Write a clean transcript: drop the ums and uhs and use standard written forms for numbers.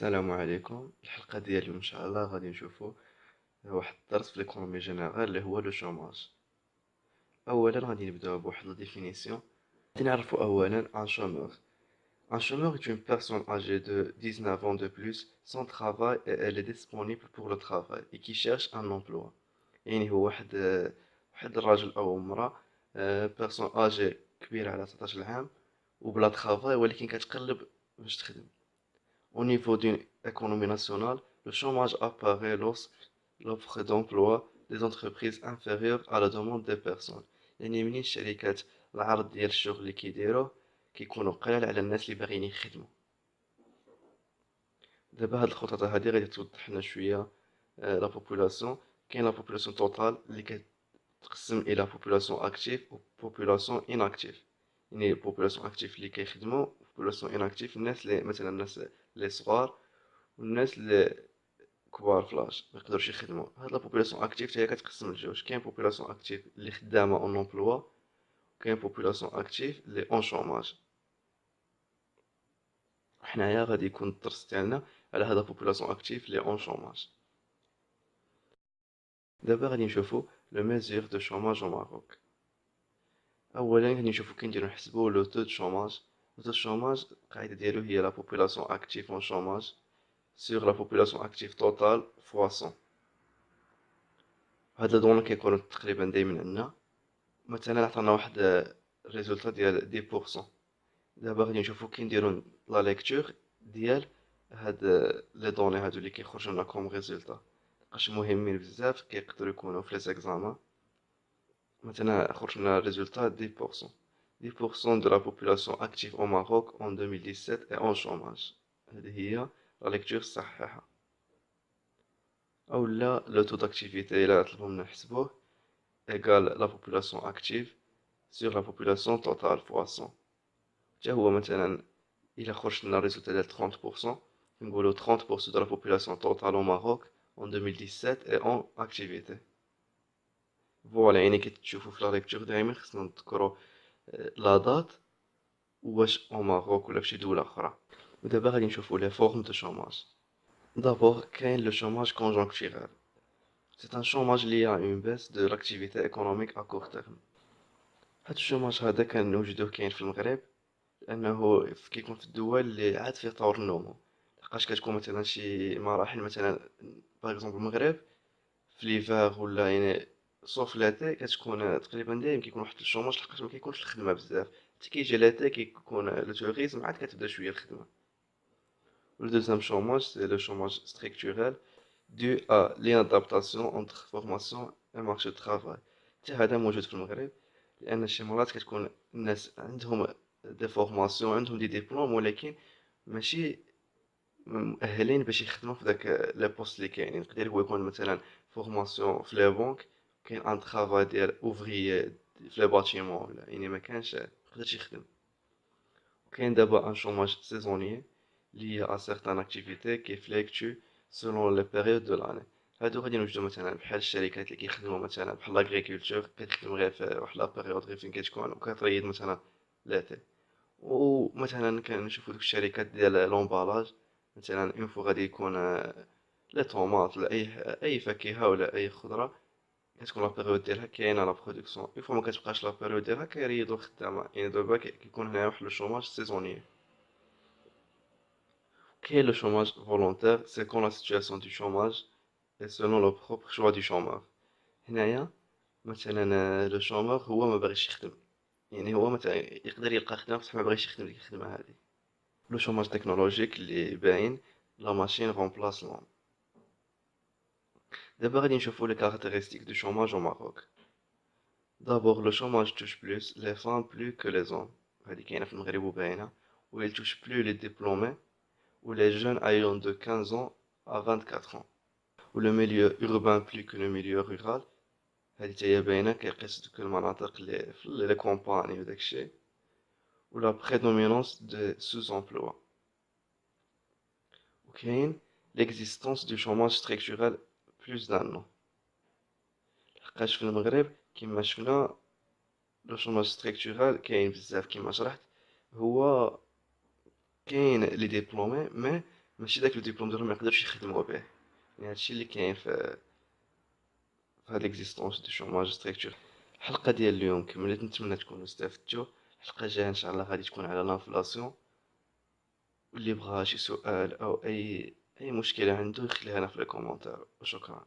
السلام عليكم. الحلقة ديال اليوم ان شاء الله غادي نشوفو واحد الدرس في ليكونومي جينيرال اللي هو لو شوماج. اولا غادي نبداو بواحد لا ديفينيسيون. غادي نعرفو اولا ان شومور. Un chômeur est une personne âgée de 19 ans de plus sans travail et elle est disponible pour le travail et qui cherche un emploi. يعني هو واحد الراجل او امرأة بيرسون âgée كبيرة على 19 عام وبلا ترافاي ولكن كتقلب باش تخدم. Au niveau d'une économie nationale, le chômage apparaît lorsque l'offre d'emploi des entreprises inférieure à la demande des personnes. يعني منين الشركات العرض ديال الشغل اللي كيديروه كيكونوا قلال على الناس اللي باغيين يخدموا. دابا هاد الخطوط هادي غادي توضح لنا شويه لا بوبولاسيون. كاين لا بوبولاسيون توتال اللي كتقسم الى بوبولاسيون اكتيف و بوبولاسيون اناكتيف. يعني بوبولاسيون اكتيف اللي كيخدموا، بوبولاسيون اناكتيف الناس اللي مثلا الناس اللي صغار والناس اللي كبار فلاش ما يقدروش يخدموا. هاد لا بوبولاسيون اكتيف هي كتقسم لجوج. كاين بوبولاسيون اكتيف اللي خدامه اون امبلوا، كاين بوبولاسيون اكتيف اللي اون شوماج. حنايا غادي يكون الدرس ديالنا على هاد بوبولاسيون اكتيف اللي اون شوماج. دابا غادي نشوفو لو ميزور دو شوماج او ماروك. اولا غادي نشوفو كي نديرو نحسبو لو تو دو شوماج. لو تو دو شوماج القاعده ديالو هي لا بوبولاسيون اكتيف اون شوماج sur la population active totale fois 100. هاد الدوني كيكونوا تقريبا دايما عندنا. مثلا عطانا واحد ريزولتا ديال 10%. دابا غادي نشوفو كي نديرو لا ليكتور ديال هاد لي دوني هادو اللي كيخرجوا لنا كوم ريزولتا، لحقاش مهمين بزاف كيقدروا يكونوا في لي زيكزامان. مثلا خرج لنا ريزولتا 10%. 10% de la population active au Maroc en 2017 est en chômage. هذه هي لا ليكتور الصحيحه. اولا لو تو داكتيفيتي الا طلبوا منا نحسبوه ايكال لا بوبولاسيون اكتيف سور لا بوبولاسيون توتال فوا 100. حتى هو مثلا الا خرج لنا ريزولتا ديال 30% نقولوا 30% de la population totale au Maroc en 2017 est en activité. فوالا يعني كتشوفوا في لا ليكتور دائما خصنا نذكروا لا دات واش او ماروك ولا فشي دوله اخرى. ودابا غادي نشوفوا لي فورم دو شوماج. دابور كاين لو شوماج كونجونكتيرال. C'est un chômage lié à une baisse de l'activité économique à court terme. هاد الشوماج هذا كنوجدوه كاين في المغرب لانه كيكون في الدول اللي عاد فيه طور النمو. لحقاش كتكون مثلا شي مراحل مثلا باغ اكزومبل المغرب في ليفار ولا يعني صوف لاتي كتكون تقريبا دايما كيكون واحد الشوماج لحقاش ما كيكونش الخدمه بزاف. حتى كيجي لاتي كيكون لو توريزم عاد كتبدا شويه الخدمه. Le deuxième chômage, c'est le chômage structurel dû à l'inadaptation entre formation et marché du travail. حتى هذا موجود في المغرب لأن شي مرات كتكون الناس عندهم دي فورماسيون عندهم دي ديبلوم ولكن ماشي مؤهلين باش يخدموا في داك لي بوست اللي كاينين. يقدر هو يكون مثلا فورماسيون في لي بنك، كاين ان ترافاي ديال اوفريي في لي باتيمون ولا يعني ما كانش ميقدرش يخدم. وكاين دابا ان شوماج سيزونيي lié à certaines activités qui fluctuent selon les périodes de l'année. هادو غادي نوجدو مثلا بحال الشركات اللي كيخدموا مثلا بحال لاغريكولتور كتخدم غير في واحد لا بيريود غير فين كتكون وكتريد مثلا لاتي. ومثلا كنشوفو دوك الشركات ديال لومبالاج مثلا اون فوا غادي يكون لي طوماط ولا اي فاكهه ولا اي خضره كتكون لا بيريود ديالها كاينه لا برودكسيون. اون فوا ما كتبقاش لا بيريود ديالها كيريدو الخدامه. يعني دابا كيكون هنا واحد لو شوماج سيزونيي. Quel est le chômage volontaire? C'est quand la situation du chômage est selon le propre choix du chômeur. هنايا مثلا لو شومور هو ما باغيش يخدم، يعني هو مثلا يقدر يلقى خدمه بصح ما باغيش يخدم ديك الخدمه هذه. لو شوماج تكنولوجيك اللي باين لا ماشين رومبلاس لوم. دابا غادي نشوفو لي كارactéristiques du chômage au Maroc. D'abord le chômage touche plus les femmes plus que les hommes. هذه كاينه في المغرب وباينه. و il touche plus les diplômés ou les jeunes ayant de 15 ans à 24 ans. Ou le milieu urbain plus que le milieu rural. هذه تاهي باينة كيقيس دوك المناطق اللي في لي كومباني وداك الشيء. و la prédominance de sous-emploi. وكاين l'existence du chômage structurel plus d'un an. لحقاش في المغرب كيما شفنا لو chômage structurel كاين بزاف كيما شرحت. هو كاين لي ديبلومي مي ماشي داك الدبلوم ديالهم ما يقدرش يخدموا به. يعني هادشي اللي كاين في هاد ليكزيستونس دو شوماج ستركتور. الحلقه ديال اليوم كملت، نتمنى تكونوا استفدتوا. الحلقه الجايه ان شاء الله غادي تكون على لانفلاسيون، واللي بغى شي سؤال او اي مشكله عنده يخليها لنا في لي كومونتير، وشكرا.